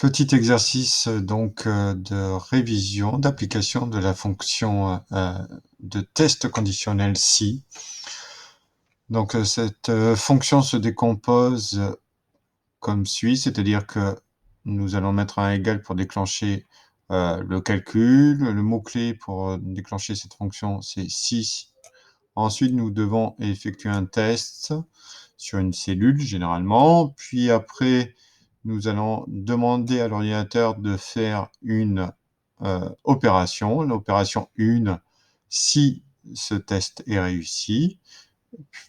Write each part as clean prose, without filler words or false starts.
Petit exercice donc de révision, d'application de la fonction de test conditionnel si. Donc cette fonction se décompose comme suit, c'est-à-dire que nous allons mettre un égal pour déclencher le calcul. Le mot-clé pour déclencher cette fonction, c'est si. Ensuite, nous devons effectuer un test sur une cellule, généralement. Puis après, nous allons demander à l'ordinateur de faire une opération, l'opération 1, si ce test est réussi.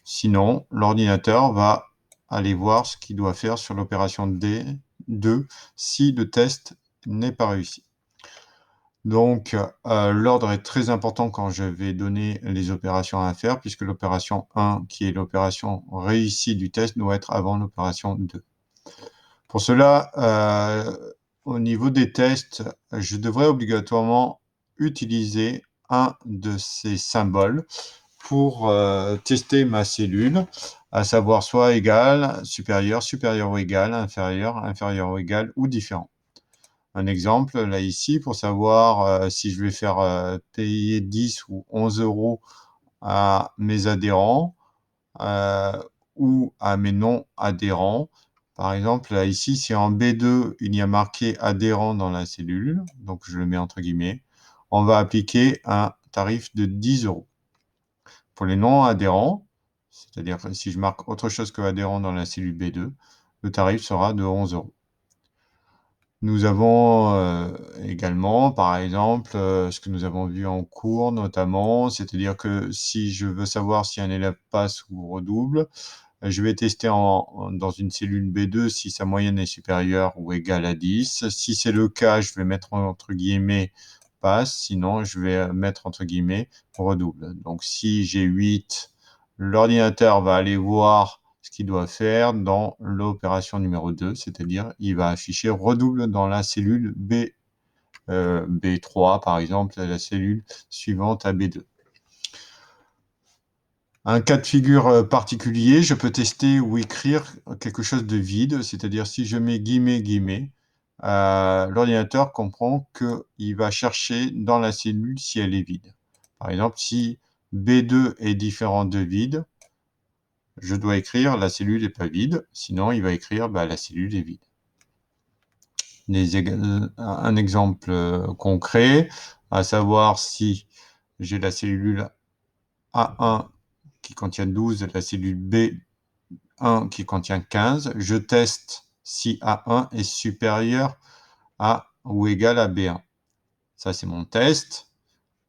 Sinon, l'ordinateur va aller voir ce qu'il doit faire sur l'opération 2 si le test n'est pas réussi. Donc, l'ordre est très important quand je vais donner les opérations à faire, puisque l'opération 1, qui est l'opération réussie du test, doit être avant l'opération 2. Pour cela, au niveau des tests, je devrais obligatoirement utiliser un de ces symboles pour tester ma cellule, à savoir soit égal, supérieur, supérieur ou égal, inférieur, inférieur ou égal, ou différent. Un exemple, là ici, pour savoir si je vais faire payer 10 ou 11 € à mes adhérents ou à mes non-adhérents. Par exemple, là ici, si en B2, il y a marqué adhérent dans la cellule, donc je le mets entre guillemets, on va appliquer un tarif de 10 €. Pour les non-adhérents, c'est-à-dire que si je marque autre chose que adhérent dans la cellule B2, le tarif sera de 11 €. Nous avons également, par exemple, ce que nous avons vu en cours notamment, c'est-à-dire que si je veux savoir si un élève passe ou redouble, je vais tester dans une cellule B2 si sa moyenne est supérieure ou égale à 10. Si c'est le cas, je vais mettre entre guillemets passe, sinon je vais mettre entre guillemets redouble. Donc si j'ai 8, l'ordinateur va aller voir ce qu'il doit faire dans l'opération numéro 2, c'est-à-dire il va afficher redouble dans la cellule B3 par exemple, la cellule suivante à B2. Un cas de figure particulier, je peux tester ou écrire quelque chose de vide, c'est-à-dire si je mets guillemets, guillemets, l'ordinateur comprend qu'il va chercher dans la cellule si elle est vide. Par exemple, si B2 est différent de vide, je dois écrire la cellule n'est pas vide, sinon il va écrire la cellule est vide. Un exemple concret, à savoir si j'ai la cellule A1 qui contient 12, la cellule B1 qui contient 15, je teste si A1 est supérieur à ou égal à B1. Ça, c'est mon test.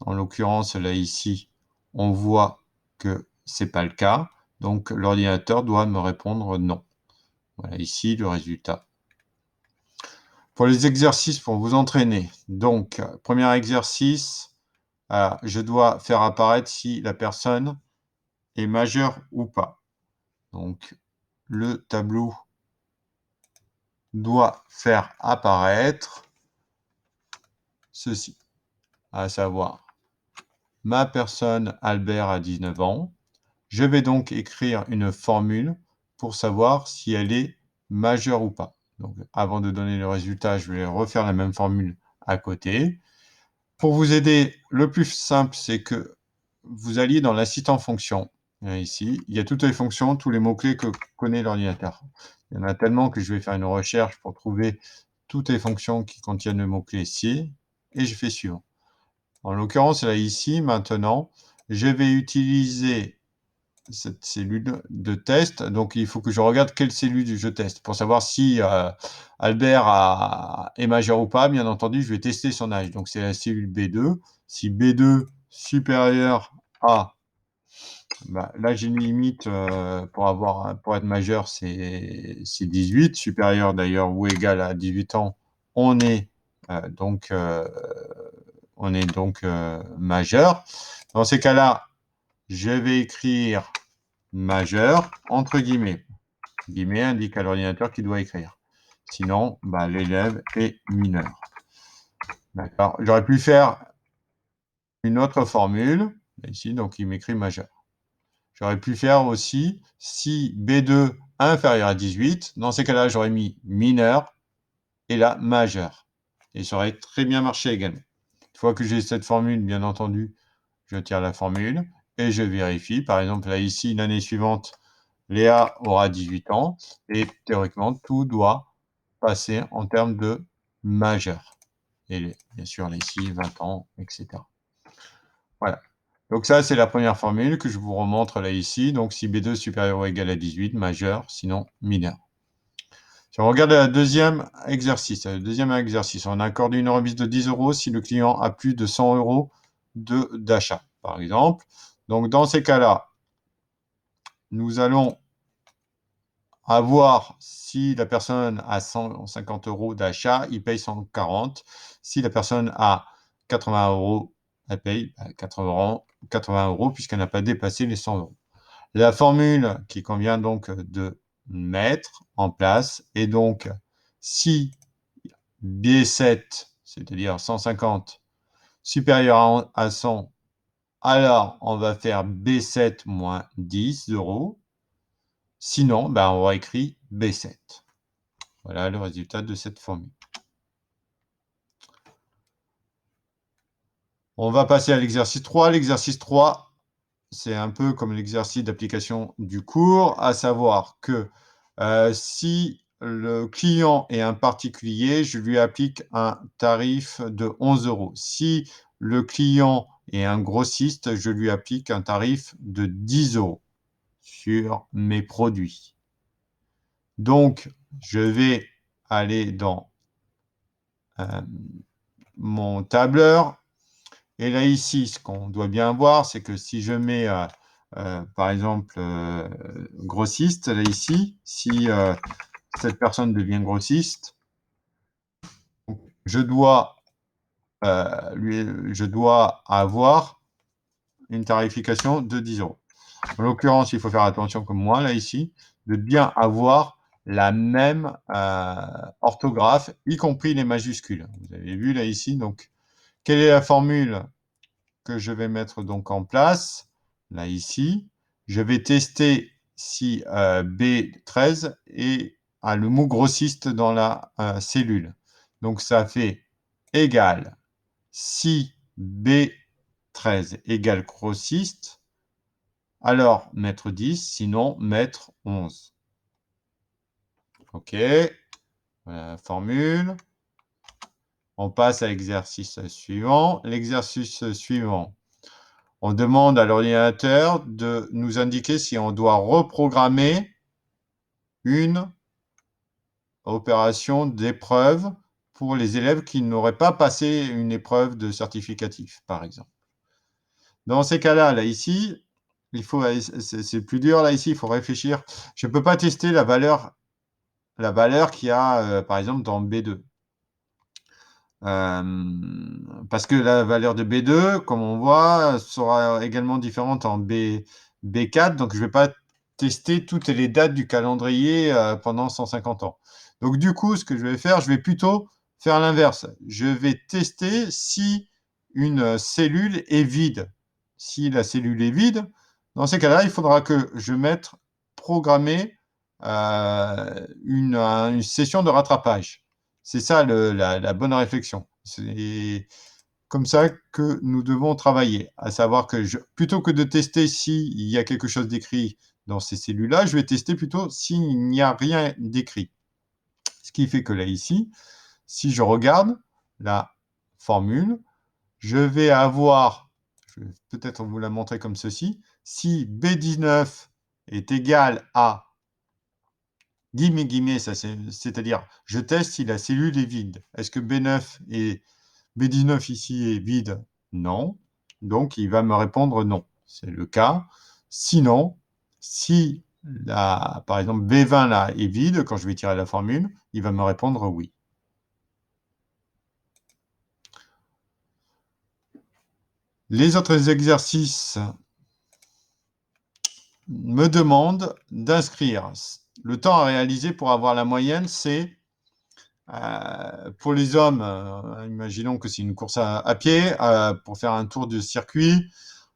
En l'occurrence, là, ici, on voit que ce n'est pas le cas. Donc, l'ordinateur doit me répondre non. Voilà ici le résultat. Pour les exercices, pour vous entraîner, donc, premier exercice, je dois faire apparaître si la personne est majeure ou pas. Donc, le tableau doit faire apparaître ceci, à savoir ma personne Albert a 19 ans. Je vais donc écrire une formule pour savoir si elle est majeure ou pas. Donc, avant de donner le résultat, je vais refaire la même formule à côté. Pour vous aider, le plus simple, c'est que vous alliez dans l'assistant fonction. Ici, il y a toutes les fonctions, tous les mots-clés que connaît l'ordinateur. Il y en a tellement que je vais faire une recherche pour trouver toutes les fonctions qui contiennent le mot-clé si, et je fais suivant. En l'occurrence, là, ici, maintenant, je vais utiliser cette cellule de test. Donc, il faut que je regarde quelle cellule je teste pour savoir si Albert est majeur ou pas. Bien entendu, je vais tester son âge. Donc, c'est la cellule B2. Si B2 supérieur à, là, j'ai une limite pour être majeur, c'est 18. Supérieur d'ailleurs ou égal à 18 ans, on est donc majeur. Dans ces cas-là, je vais écrire majeur entre guillemets. Guillemets indique à l'ordinateur qu'il doit écrire. Sinon, l'élève est mineur. D'accord. J'aurais pu faire une autre formule, ici, donc il m'écrit majeur. J'aurais pu faire aussi si B2 inférieur à 18. Dans ces cas-là, j'aurais mis mineur et la majeure. Et ça aurait très bien marché également. Une fois que j'ai cette formule, bien entendu, je tire la formule et je vérifie. Par exemple, là, ici, l'année suivante, Léa aura 18 ans et théoriquement, tout doit passer en termes de majeur. Et bien sûr, là, ici, 20 ans, etc. Voilà. Donc ça, c'est la première formule que je vous remontre là ici. Donc si B2 supérieur ou égal à 18, majeur, sinon mineur. Si on regarde le deuxième exercice, on accorde une remise de 10 € si le client a plus de 100 € d'achat, par exemple. Donc dans ces cas-là, nous allons avoir, si la personne a 150 € d'achat, il paye 140. Si la personne a 80 €, elle paye 80 € puisqu'elle n'a pas dépassé les 100 €. La formule qui convient donc de mettre en place est donc si B7, c'est-à-dire 150, supérieur à 100, alors on va faire B7 moins 10 €. Sinon, on va écrire B7. Voilà le résultat de cette formule. On va passer à l'exercice 3. L'exercice 3, c'est un peu comme l'exercice d'application du cours, à savoir que si le client est un particulier, je lui applique un tarif de 11 €. Si le client est un grossiste, je lui applique un tarif de 10 € sur mes produits. Donc, je vais aller dans mon tableur. Et là, ici, ce qu'on doit bien voir, c'est que si je mets, par exemple, grossiste, là, ici, si cette personne devient grossiste, je dois avoir une tarification de 10 €. En l'occurrence, il faut faire attention, comme moi, là, ici, de bien avoir la même orthographe, y compris les majuscules. Vous avez vu, là, ici, donc, quelle est la formule que je vais mettre donc en place, là, ici. Je vais tester si B13 a le mot grossiste dans la cellule. Donc, ça fait égal si B13 égale grossiste, alors mettre 10, sinon mettre 11. OK, voilà la formule. On passe à l'exercice suivant. L'exercice suivant, on demande à l'ordinateur de nous indiquer si on doit reprogrammer une opération d'épreuve pour les élèves qui n'auraient pas passé une épreuve de certificatif, par exemple. Dans ces cas-là, là, ici, c'est plus dur, là, ici, il faut réfléchir. Je ne peux pas tester la valeur qu'il y a, par exemple, dans B2. Parce que la valeur de B2, comme on voit, sera également différente en B4, donc je ne vais pas tester toutes les dates du calendrier pendant 150 ans. Donc du coup, ce que je vais faire, je vais plutôt faire l'inverse. Je vais tester si une cellule est vide. Si la cellule est vide, dans ces cas-là, il faudra que je mette programmer une session de rattrapage. C'est ça la bonne réflexion. C'est comme ça que nous devons travailler, à savoir que plutôt que de tester s'il y a quelque chose d'écrit dans ces cellules-là, je vais tester plutôt s'il n'y a rien d'écrit. Ce qui fait que là, ici, si je regarde la formule, je vais avoir, je vais peut-être vous la montrer comme ceci, si B19 est égal à guillemets, c'est-à-dire je teste si la cellule est vide. Est-ce que B19 ici est vide? Non. Donc, il va me répondre non. C'est le cas. Sinon, si par exemple B20 là est vide, quand je vais tirer la formule, il va me répondre oui. Les autres exercices me demandent d'inscrire le temps à réaliser pour avoir la moyenne, c'est pour les hommes, imaginons que c'est une course à pied, pour faire un tour de circuit,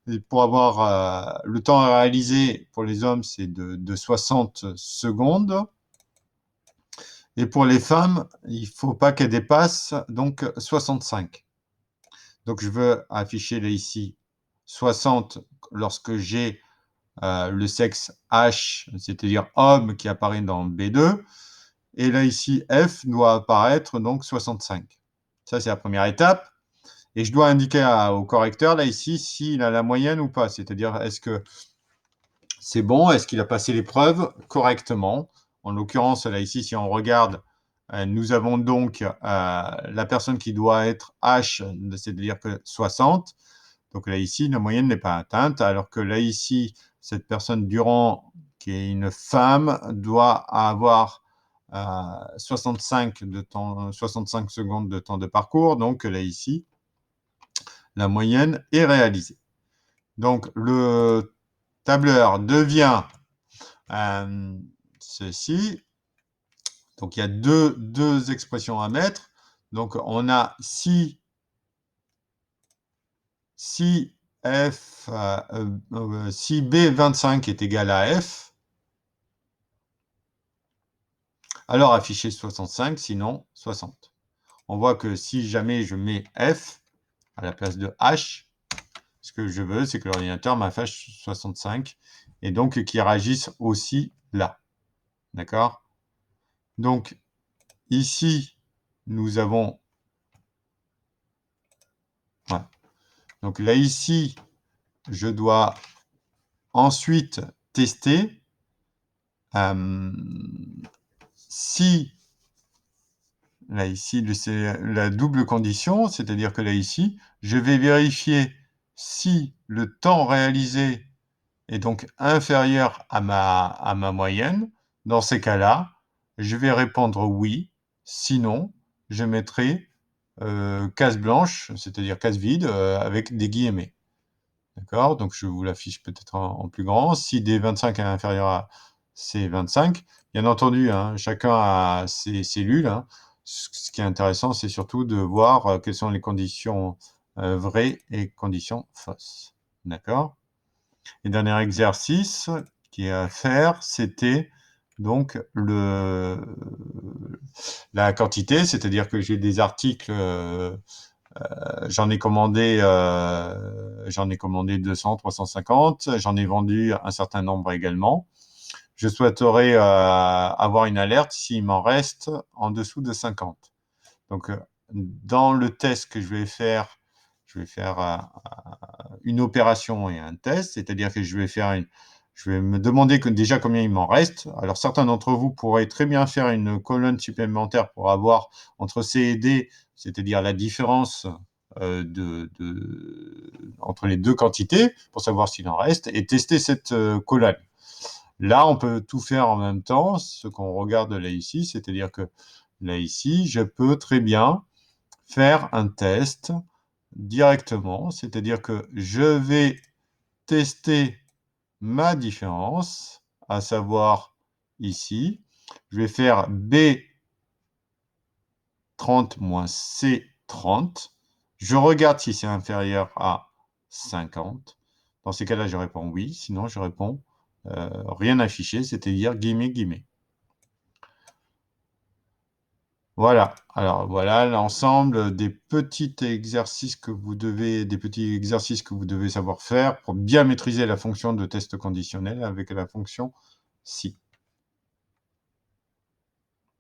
et pour avoir le temps à réaliser pour les hommes, c'est de 60 secondes. Et pour les femmes, il ne faut pas qu'elles dépassent donc 65. Donc je veux afficher là ici 60 lorsque j'ai le sexe H, c'est-à-dire homme qui apparaît dans B2. Et là ici, F doit apparaître donc 65. Ça, c'est la première étape. Et je dois indiquer au correcteur, là ici, s'il a la moyenne ou pas. C'est-à-dire, est-ce que c'est bon? Est-ce qu'il a passé l'épreuve correctement? En l'occurrence, là ici, si on regarde, nous avons donc la personne qui doit être H, c'est-à-dire que 60. Donc là ici, la moyenne n'est pas atteinte, alors que là ici, cette personne Durand, qui est une femme, doit avoir 65 secondes de temps de parcours. Donc là ici, la moyenne est réalisée. Donc le tableur devient ceci. Donc il y a deux expressions à mettre. Donc on a si F, si B25 est égal à F, alors afficher 65, sinon 60. On voit que si jamais je mets F à la place de H, ce que je veux, c'est que l'ordinateur m'affiche 65 et donc qu'il réagisse aussi là. D'accord? Donc, ici, nous avons... Ouais. Donc là, ici, je dois ensuite tester si... Là, ici, c'est la double condition, c'est-à-dire que là, ici, je vais vérifier si le temps réalisé est donc inférieur à ma moyenne. Dans ces cas-là, je vais répondre oui. Sinon, je mettrai case blanche, c'est-à-dire case vide, avec des guillemets. D'accord? Donc, je vous l'affiche peut-être en plus grand. Si D25 est inférieur à C25, bien entendu, hein, chacun a ses cellules. Hein. Ce qui est intéressant, c'est surtout de voir quelles sont les conditions vraies et conditions fausses. D'accord? Et dernier exercice qui est à faire, c'était donc la quantité, c'est-à-dire que j'ai des articles, j'en ai commandé 200, 350, j'en ai vendu un certain nombre également. Je souhaiterais avoir une alerte s'il m'en reste en dessous de 50. Donc, dans le test que je vais faire une opération et un test, c'est-à-dire que je vais me demander déjà combien il m'en reste. Alors, certains d'entre vous pourraient très bien faire une colonne supplémentaire pour avoir entre C et D, c'est-à-dire la différence entre les deux quantités, pour savoir s'il en reste, et tester cette colonne. Là, on peut tout faire en même temps, ce qu'on regarde là ici, c'est-à-dire que là ici, je peux très bien faire un test directement, c'est-à-dire que je vais tester ma différence, à savoir ici, je vais faire B30 moins C30, je regarde si c'est inférieur à 50, dans ces cas-là, je réponds oui, sinon je réponds rien affiché, c'est-à-dire guillemets, guillemets. Voilà, alors voilà l'ensemble des petits exercices que vous devez savoir faire pour bien maîtriser la fonction de test conditionnel avec la fonction si.